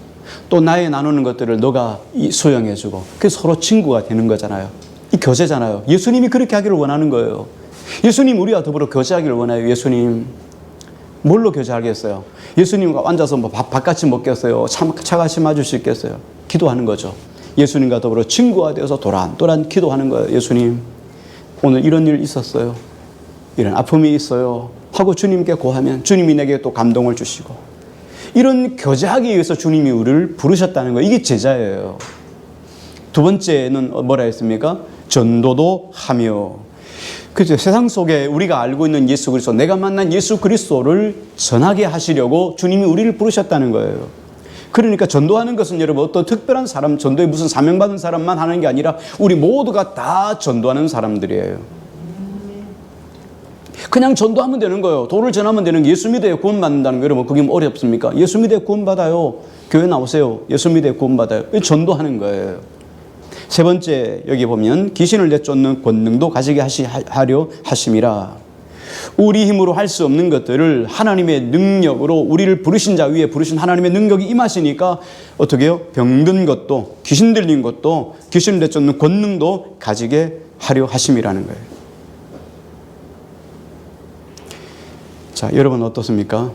또 나의 나누는 것들을 너가 수용해주고 그래서 서로 친구가 되는 거잖아요. 이 교제잖아요. 예수님이 그렇게 하기를 원하는 거예요. 예수님 우리와 더불어 교제하기를 원해요. 예수님 뭘로 교제하겠어요? 예수님과 앉아서 뭐 밥같이 먹겠어요? 차같이 맞을 수 있겠어요? 기도하는 거죠. 예수님과 더불어 친구가 되어서 도란도란 기도하는 거예요. 예수님 오늘 이런 일 있었어요. 이런 아픔이 있어요. 하고 주님께 고하면 주님이 내게 또 감동을 주시고 이런 교제하기 위해서 주님이 우리를 부르셨다는 거예요. 이게 제자예요. 두 번째는 뭐라 했습니까? 전도도 하며. 그렇죠. 세상 속에 우리가 알고 있는 예수 그리스도, 내가 만난 예수 그리스도를 전하게 하시려고 주님이 우리를 부르셨다는 거예요. 그러니까 전도하는 것은 여러분 어떤 특별한 사람, 전도에 무슨 사명받은 사람만 하는 게 아니라 우리 모두가 다 전도하는 사람들이에요. 그냥 전도하면 되는 거예요. 도를 전하면 되는 게 예수 믿어야 구원받는다는 거예요. 여러분 그게 뭐 어렵습니까? 예수 믿어야 구원받아요. 교회 나오세요. 예수 믿어야 구원받아요. 전도하는 거예요. 세 번째 여기 보면 귀신을 내쫓는 권능도 가지게 하려 하심이라. 우리 힘으로 할 수 없는 것들을 하나님의 능력으로 우리를 부르신 자 위에 부르신 하나님의 능력이 임하시니까 어떻게 해요? 병든 것도 귀신 들린 것도 귀신을 내쫓는 권능도 가지게 하려 하심이라는 거예요. 자, 여러분 어떻습니까?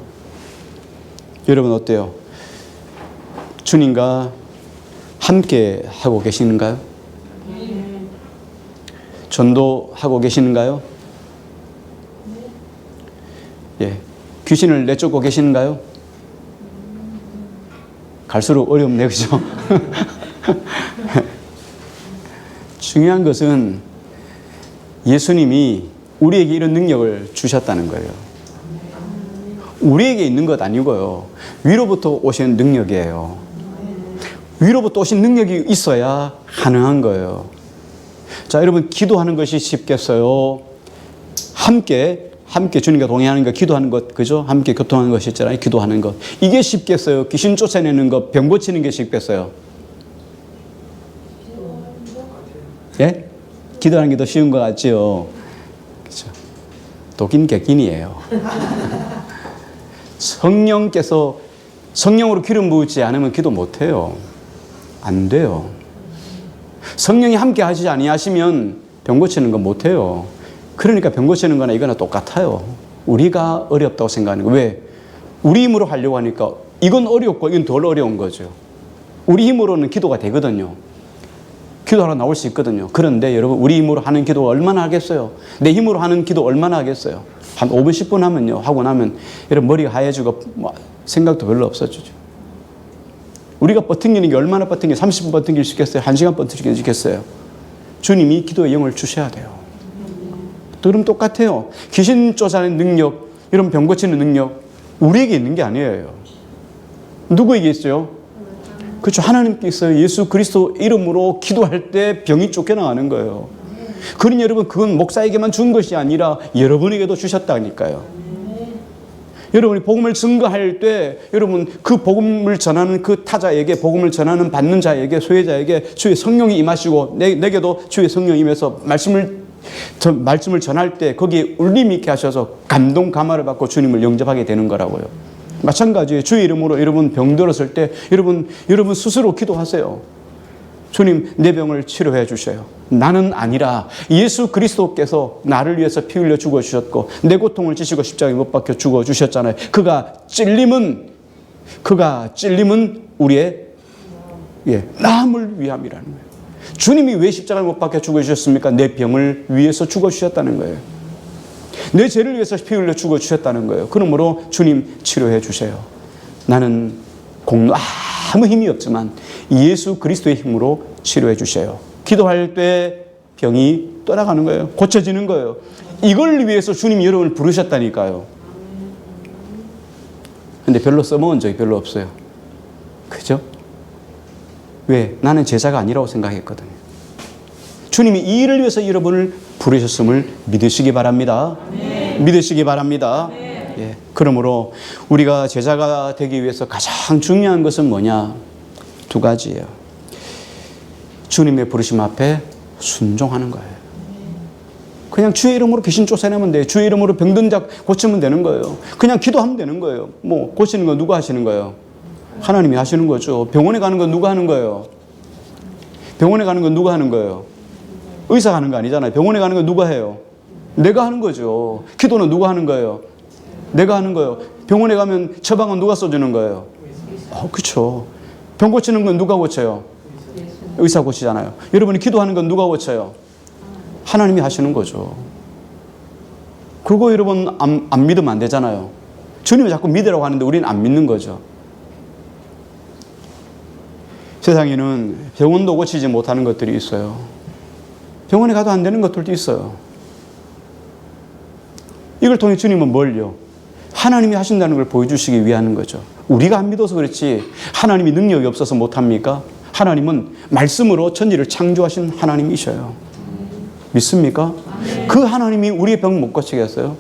여러분 어때요? 주님과 함께 하고 계시는가요? 전도하고 계시는가요? 예. 귀신을 내쫓고 계시는가요? 갈수록 어렵네요, 그죠? 중요한 것은 예수님이 우리에게 이런 능력을 주셨다는 거예요. 우리에게 있는 것 아니고요. 위로부터 오신 능력이에요. 위로부터 오신 능력이 있어야 가능한 거예요. 자, 여러분, 기도하는 것이 쉽겠어요? 함께 주님과 동행하는 것, 기도하는 것, 그죠? 함께 교통하는 것이 있잖아요. 기도하는 것. 이게 쉽겠어요? 귀신 쫓아내는 것, 병 고치는 게 쉽겠어요? 예? 기도하는 게 더 쉬운 것 같지요? 그죠? 독인 객긴이에요. 성령으로 기름 부으지 않으면 기도 못해요. 안 돼요. 성령이 함께 하시지 아니하시면 병 고치는 건 못해요. 그러니까 병 고치는 거나 이거나 똑같아요. 우리가 어렵다고 생각하는 거. 왜? 우리 힘으로 하려고 하니까 이건 어렵고 이건 덜 어려운 거죠. 우리 힘으로는 기도가 되거든요. 기도하러 나올 수 있거든요. 그런데 여러분, 우리 힘으로 하는 기도 얼마나 하겠어요? 내 힘으로 하는 기도 얼마나 하겠어요? 한 5분, 10분 하면요. 하고 나면 여러분 머리가 하얘지고 생각도 별로 없어지죠. 우리가 버팅기는 게 얼마나 30분 버팅길 수 있겠어요? 1시간 버팅길 수 있겠어요? 주님이 기도의 영을 주셔야 돼요. 그럼 똑같아요. 귀신 쫓아내는 능력, 이런 병 고치는 능력, 우리에게 있는 게 아니에요. 누구에게 있어요? 그렇죠. 하나님께 있어요. 예수 그리스도 이름으로 기도할 때 병이 쫓겨나가는 거예요. 그러니 여러분, 그건 목사에게만 준 것이 아니라 여러분에게도 주셨다니까요. 여러분이 복음을 증거할 때 여러분 그 복음을 전하는 그 타자에게, 복음을 전하는 받는 자에게, 소외자에게 주의 성령이 임하시고 내게도 주의 성령이 임해서 말씀을 전할 때 거기에 울림이 있게 하셔서 감동 감화를 받고 주님을 영접하게 되는 거라고요. 마찬가지예요. 주의 이름으로 여러분 병 들었을 때 여러분 스스로 기도하세요. 주님, 내 병을 치료해 주셔요. 나는 아니라 예수 그리스도께서 나를 위해서 피 흘려 죽어주셨고 내 고통을 지시고 십자가에 못 박혀 죽어주셨잖아요. 그가 찔림은 우리의 나음을 위함이라는 거예요. 주님이 왜 십자가에 못 박혀 죽어주셨습니까? 내 병을 위해서 죽어주셨다는 거예요. 내 죄를 위해서 피 흘려 죽어주셨다는 거예요. 그러므로 주님 치료해 주세요. 나는 아무 힘이 없지만 예수 그리스도의 힘으로 치료해 주세요. 기도할 때 병이 떠나가는 거예요. 고쳐지는 거예요. 이걸 위해서 주님이 여러분을 부르셨다니까요. 근데 별로 써먹은 적이 별로 없어요. 그죠? 왜? 나는 제자가 아니라고 생각했거든요. 주님이 이 일을 위해서 여러분을 부르셨음을 믿으시기 바랍니다. 믿으시기 바랍니다. 예. 그러므로 우리가 제자가 되기 위해서 가장 중요한 것은 뭐냐? 2가지예요. 주님의 부르심 앞에 순종하는 거예요. 그냥 주의 이름으로 귀신 쫓아내면 돼요. 주의 이름으로 병든 자 고치면 되는 거예요. 그냥 기도하면 되는 거예요. 고치는 건 누가 하시는 거예요? 하나님이 하시는 거죠. 병원에 가는 건 누가 하는 거예요? 병원에 가는 건 누가 하는 거예요? 의사가 하는 거 아니잖아요. 병원에 가는 건 누가 해요? 내가 하는 거죠. 기도는 누가 하는 거예요? 내가 하는 거예요. 병원에 가면 처방은 누가 써주는 거예요? 그렇죠. 병 고치는 건 누가 고쳐요? 의사 고치잖아요. 여러분이 기도하는 건 누가 고쳐요? 하나님이 하시는 거죠. 그거 여러분 안 믿으면 안 되잖아요. 주님이 자꾸 믿으라고 하는데 우리는 안 믿는 거죠. 세상에는 병원도 고치지 못하는 것들이 있어요. 병원에 가도 안 되는 것들도 있어요. 이걸 통해 주님은 뭘요? 하나님이 하신다는 걸 보여주시기 위한 거죠. 우리가 안 믿어서 그렇지 하나님이 능력이 없어서 못합니까? 하나님은 말씀으로 천지를 창조하신 하나님이셔요. 믿습니까? 그 하나님이 우리의 병 못 고치겠어요?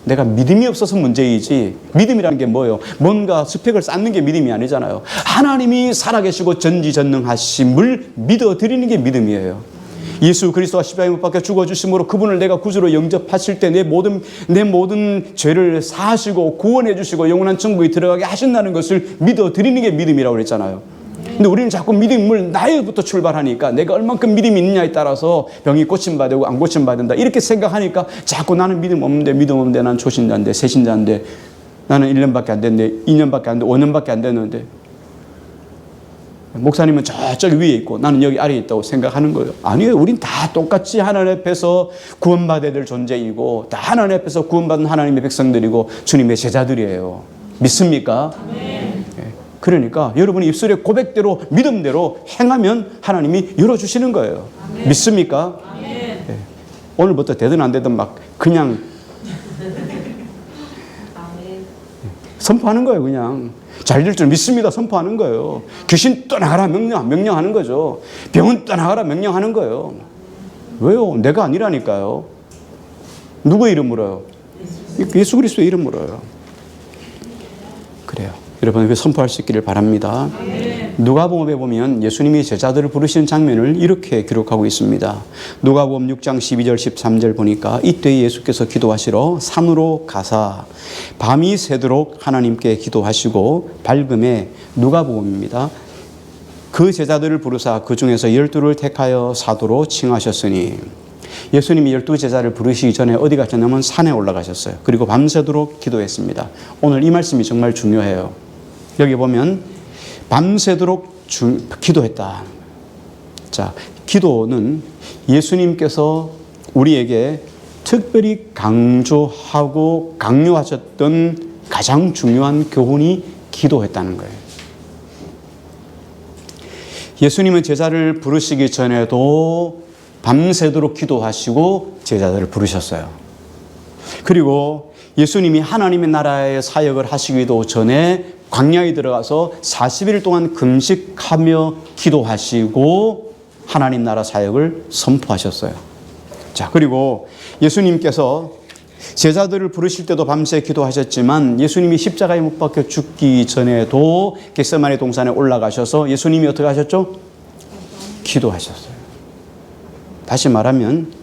내가 믿음이 없어서 문제이지, 믿음이라는 게 뭐예요? 뭔가 스펙을 쌓는 게 믿음이 아니잖아요. 하나님이 살아계시고 전지전능하심을 믿어드리는 게 믿음이에요. 예수 그리스도가 십자가에 못 박혀 죽어주심으로 그분을 내가 구주로 영접하실 때 내 모든 죄를 사하시고 구원해 주시고 영원한 천국에 들어가게 하신다는 것을 믿어드리는 게 믿음이라고 그랬잖아요. 근데 우리는 자꾸 믿음을 나에부터 출발하니까 내가 얼만큼 믿음이 있느냐에 따라서 병이 고침받고 안 고침받는다 이렇게 생각하니까 자꾸 나는 믿음 없는데 난 초신자인데 새신자인데 나는 1년밖에 안 됐는데 2년밖에 안 돼 5년밖에 안 됐는데 목사님은 저쪽 위에 있고 나는 여기 아래에 있다고 생각하는 거예요. 아니에요. 우린 다 똑같이 하나님 앞에서 구원받아야 될 존재이고 다 하나님 앞에서 구원받은 하나님의 백성들이고 주님의 제자들이에요. 믿습니까? 네. 그러니까 여러분이 입술의 고백대로 믿음대로 행하면 하나님이 열어주시는 거예요. 아멘. 믿습니까? 네. 오늘부터 되든 안 되든 막 그냥 선포하는 거예요. 그냥 잘 될 줄 믿습니다. 선포하는 거예요. 귀신 떠나가라 명령하는 거죠. 병은 떠나가라 명령하는 거예요. 왜요? 내가 아니라니까요. 누구의 이름으로요? 예수 그리스도의 이름으로요. 그래요. 여러분 그 선포할 수 있기를 바랍니다. 누가복음에 보면 예수님이 제자들을 부르시는 장면을 이렇게 기록하고 있습니다. 누가복음 6장 12절 13절 보니까 이때 예수께서 기도하시러 산으로 가사 밤이 새도록 하나님께 기도하시고 밝음에 누가복음입니다. 그 제자들을 부르사 그 중에서 12를 택하여 사도로 칭하셨으니 예수님이 12제자를 부르시기 전에 어디 가셨냐면 산에 올라가셨어요. 그리고 밤새도록 기도했습니다. 오늘 이 말씀이 정말 중요해요. 여기 보면 밤새도록 기도했다. 자, 기도는 예수님께서 우리에게 특별히 강조하고 강요하셨던 가장 중요한 교훈이 기도했다는 거예요. 예수님은 제자를 부르시기 전에도 밤새도록 기도하시고 제자들을 부르셨어요. 그리고 예수님이 하나님의 나라의 사역을 하시기도 전에 광야에 들어가서 40일 동안 금식하며 기도하시고 하나님 나라 사역을 선포하셨어요. 자, 그리고 예수님께서 제자들을 부르실 때도 밤새 기도하셨지만 예수님이 십자가에 못 박혀 죽기 전에도 겟세마네 동산에 올라가셔서 예수님이 어떻게 하셨죠? 기도하셨어요. 다시 말하면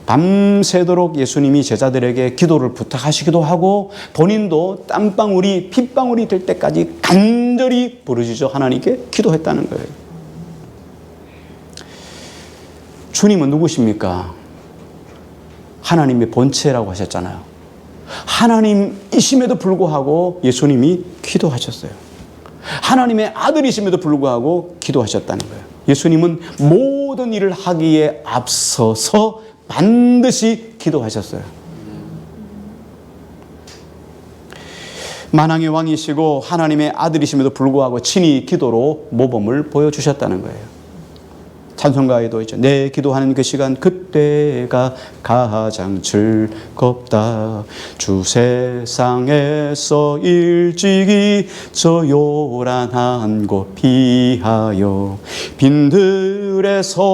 밤새도록 예수님이 제자들에게 기도를 부탁하시기도 하고 본인도 땀방울이 핏방울이 될 때까지 간절히 부르짖어 하나님께 기도했다는 거예요. 주님은 누구십니까? 하나님의 본체라고 하셨잖아요. 하나님이심에도 불구하고 예수님이 기도하셨어요. 하나님의 아들이심에도 불구하고 기도하셨다는 거예요. 예수님은 모든 일을 하기에 앞서서 반드시 기도하셨어요. 만왕의 왕이시고 하나님의 아들이심에도 불구하고 친히 기도로 모범을 보여주셨다는 거예요. 찬송가에도 있죠. 내 기도하는 그 시간 그때가 가장 즐겁다. 주 세상에서 일찍이 저 요란한 곳 피하여 빈들에서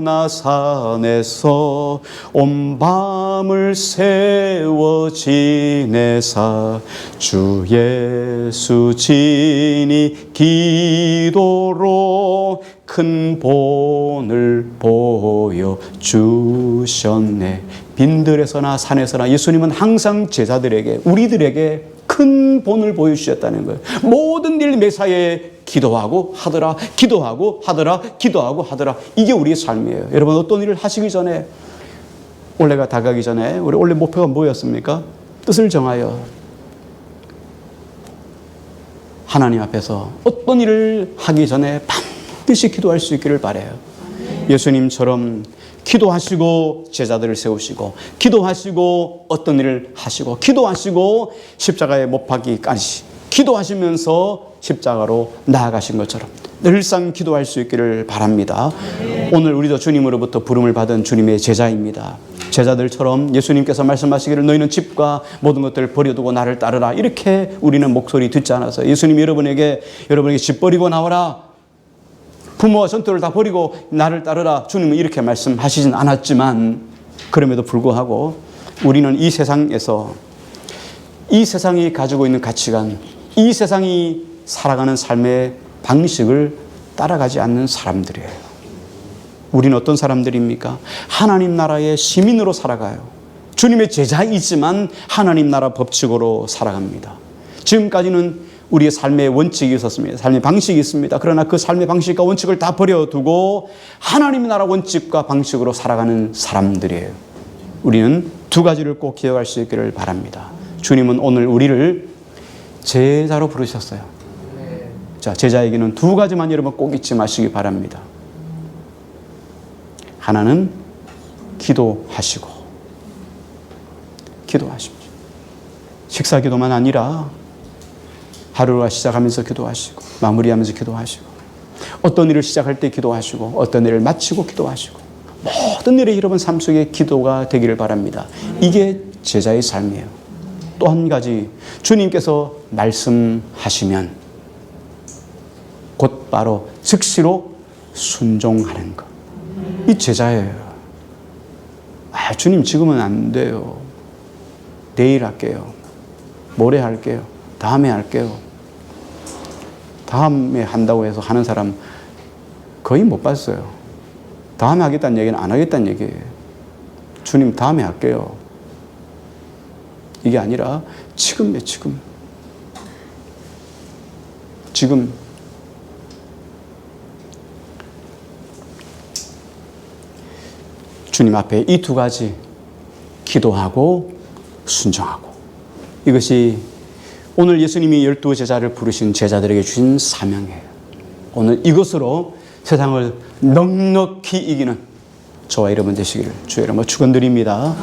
나 산에서 온 밤을 세워 지내사 주 예수 진이 기도로 큰 본을 보여주셨네. 빈들에서나 산에서나 예수님은 항상 제자들에게 우리들에게 큰 본을 보여주셨다는 거예요. 모든 일 매사에 기도하고 하더라, 기도하고 하더라, 기도하고 하더라. 이게 우리의 삶이에요. 여러분 어떤 일을 하시기 전에 올해가 다가기 전에 우리 올해 목표가 뭐였습니까? 뜻을 정하여 하나님 앞에서 어떤 일을 하기 전에 반드시 기도할 수 있기를 바라요. 예수님처럼 기도하시고 제자들을 세우시고 기도하시고 어떤 일을 하시고 기도하시고 십자가에 못 박기까지 기도하시면서 십자가로 나아가신 것처럼 늘상 기도할 수 있기를 바랍니다. 오늘 우리도 주님으로부터 부름을 받은 주님의 제자입니다. 제자들처럼 예수님께서 말씀하시기를 너희는 집과 모든 것들을 버려두고 나를 따르라. 이렇게 우리는 목소리 듣지 않아서 예수님이 여러분에게 집 버리고 나와라. 부모와 전토를 다 버리고 나를 따르라. 주님은 이렇게 말씀하시진 않았지만 그럼에도 불구하고 우리는 이 세상에서 이 세상이 가지고 있는 가치관, 이 세상이 살아가는 삶의 방식을 따라가지 않는 사람들이에요. 우리는 어떤 사람들입니까? 하나님 나라의 시민으로 살아가요. 주님의 제자이지만 하나님 나라 법칙으로 살아갑니다. 지금까지는 우리의 삶의 원칙이 있었습니다. 삶의 방식이 있습니다. 그러나 그 삶의 방식과 원칙을 다 버려두고 하나님 나라 원칙과 방식으로 살아가는 사람들이에요. 우리는 두 가지를 꼭 기억할 수 있기를 바랍니다. 주님은 오늘 우리를 제자로 부르셨어요. 자, 제자에게는 두 가지만 여러분 꼭 잊지 마시기 바랍니다. 하나는 기도하십시오. 식사 기도만 아니라 하루가 시작하면서 기도하시고 마무리하면서 기도하시고 어떤 일을 시작할 때 기도하시고 어떤 일을 마치고 기도하시고 모든 일에 여러분 삶 속에 기도가 되기를 바랍니다. 이게 제자의 삶이에요. 또 한 가지 주님께서 말씀하시면 곧바로 즉시로 순종하는 것. 이 제자예요. 주님 지금은 안 돼요. 내일 할게요. 모레 할게요. 다음에 할게요. 다음에 한다고 해서 하는 사람 거의 못 봤어요. 다음에 하겠다는 얘기는 안 하겠다는 얘기예요. 주님 다음에 할게요. 이게 아니라 지금이에요. 지금. 지금. 주님 앞에 이 두 가지 기도하고 순종하고 이것이 오늘 예수님이 12제자를 부르신 제자들에게 주신 사명이에요. 오늘 이것으로 세상을 넉넉히 이기는 저와 여러분 되시기를 주의 이름으로 축원드립니다.